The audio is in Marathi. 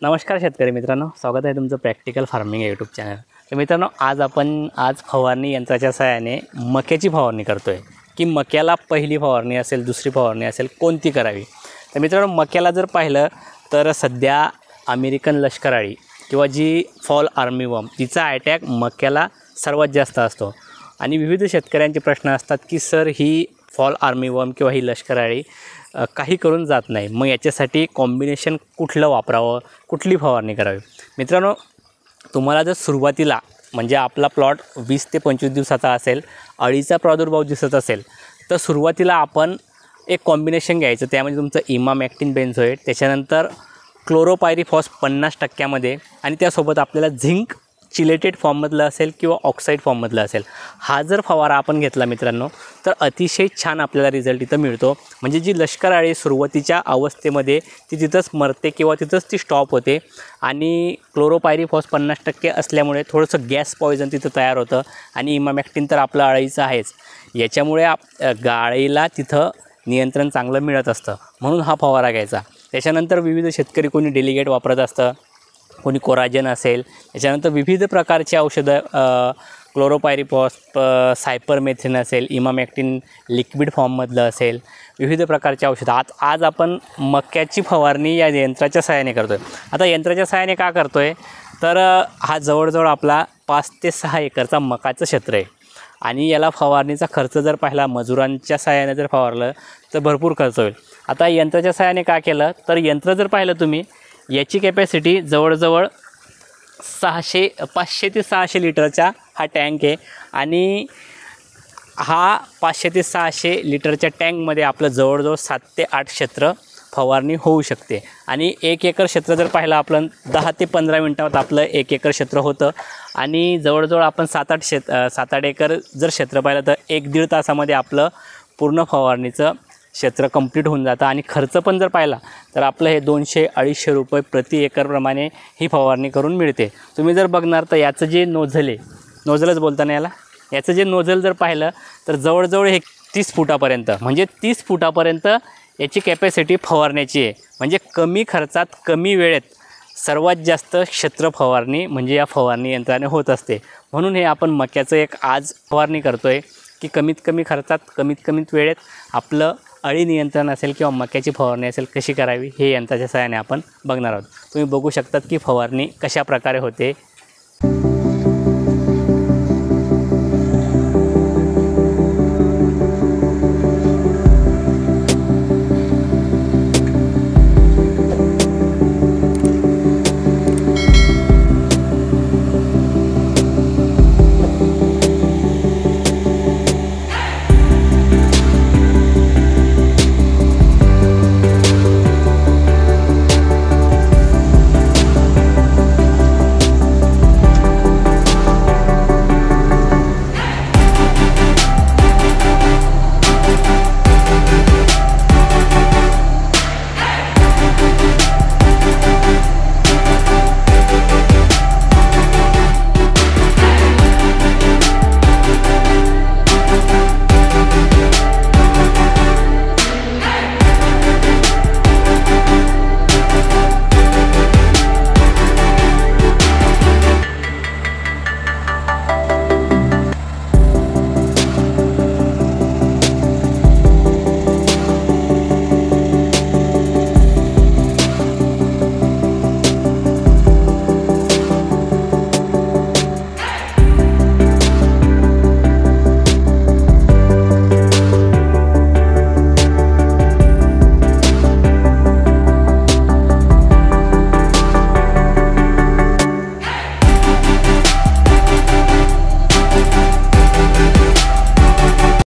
नमस्कार शेतकरी मित्रांनो, स्वागत आहे तुमचं प्रॅक्टिकल फार्मिंग यूट्यूब चॅनल। तर मित्रांनो, आज फवारणी यंत्राच्या सहाय्याने मक्याची फवारणी करतो आहे की मक्याला पहिली फवारणी असेल, दुसरी फवारणी असेल, कोणती करावी। तर मित्रांनो, मक्याला जर पाहिलं तर सध्या अमेरिकन लष्कर अळी किंवा जी फॉल आर्मीवर्म तिचा अटॅक मक्याला सर्वात जास्त असतो आणि विविध शेतकऱ्यांचे प्रश्न असतात की सर ही फॉल आर्मीवर्म किंवा ही लष्कर अळी काही करून जात नाही, मग याच्यासाठी कॉम्बिनेशन कुठलं वापरावं, कुठली फवारणी करावी। मित्रांनो, तुम्हाला जर सुरुवातीला म्हणजे आपला प्लॉट 20 ते 25 दिवसाचा असेल, अळीचा प्रादुर्भाव दिसत असेल, तर सुरुवातीला आपण एक कॉम्बिनेशन घ्यायचं, त्यामध्ये तुमचं इमामॅक्टिन बेन्झोएट, त्याच्यानंतर क्लोरोपायरीफॉस 50% आणि त्यासोबत आपल्याला झिंक चिलेटेड फॉर्ममधलं असेल किंवा ऑक्साईड फॉर्ममधलं असेल, हा जर फवारा आपण घेतला मित्रांनो तर अतिशय छान आपल्याला रिझल्ट इथं मिळतो। म्हणजे जी लष्कर अळी सुरुवातीच्या अवस्थेमध्ये ती तिथंच मरते किंवा तिथंच ती स्टॉप होते आणि क्लोरोपायरीफॉस 50% असल्यामुळे थोडंसं गॅस पॉयझन तिथं तयार होतं आणि इमामॅक्टिन तर आपलं अळीचं आहेच, याच्यामुळे गाळीला तिथं नियंत्रण चांगलं मिळत असतं, म्हणून हा फवारा घ्यायचा। त्याच्यानंतर विविध शेतकरी कोणी डेलिगेट वापरत असतं, कोणी कोराजन असेल, त्याच्यानंतर विविध प्रकारचे औषधं क्लोरोपायरीफॉस, सायपरमेथ्रिन असेल, इमामॅक्टिन लिक्विड फॉर्ममधलं असेल, विविध प्रकारचे औषधं। आज आपण मक्याची फवारणी या यंत्राच्या सहाय्याने करतो आहे। आता यंत्राच्या सहाय्याने का करतो आहे तर हा जवळजवळ आपला 5 ते 6 एकरचा मकाचं क्षेत्र आहे आणि याला फवारणीचा खर्च जर पाहिला, मजुरांच्या सहाय्याने जर फवारलं तर भरपूर खर्च होईल। आता यंत्राच्या सहाय्याने का केलं तर यंत्र जर पाहिलं तुम्ही, याची कॅपॅसिटी जवळजवळ 500 ते 600 लिटरचा हा टँक आहे आणि हा 500 ते 600 लिटरच्या टँकमध्ये आपलं जवळजवळ 7 ते 8 क्षेत्र फवारणी होऊ शकते आणि 1 एकर क्षेत्र जर पाहिलं आपलं 10 ते 15 मिनटात आपलं 1 एकर क्षेत्र होतं आणि जवळजवळ आपण 7-8 एकर जर क्षेत्र पाहिलं तर 1-1.5 तासामध्ये आपलं पूर्ण फवारणीचं क्षेत्र कंप्लीट होऊन जातं आणि खर्च पण जर पाहिला तर आपलं हे 200-250 रुपये प्रति एकरप्रमाणे ही फवारणी करून मिळते। तुम्ही जर बघणार तर याचं जे नोझल आहे, नोझलच बोलताना याचं जे नोझल जर पाहिलं तर जवळजवळ हे 30 फुटापर्यंत, म्हणजे 30 फुटापर्यंत याची कॅपॅसिटी फवारण्याची आहे। म्हणजे कमी खर्चात कमी वेळेत सर्वात जास्त क्षेत्र फवारणी म्हणजे या फवारणी यंत्राने होत असते। म्हणून हे आपण मक्याचं एक आज फवारणी करतो आहे की कमीत कमी खर्चात कमीत कमीत वेळेत आपलं अळी नियंत्रण असेल किंवा मक्याची फवारणी असेल कशी करावी हे यंत्राच्या सहाय्याने आपण बघणार आहोत। तुम्ही बघू शकतात की फवारणी कशा प्रकारे होते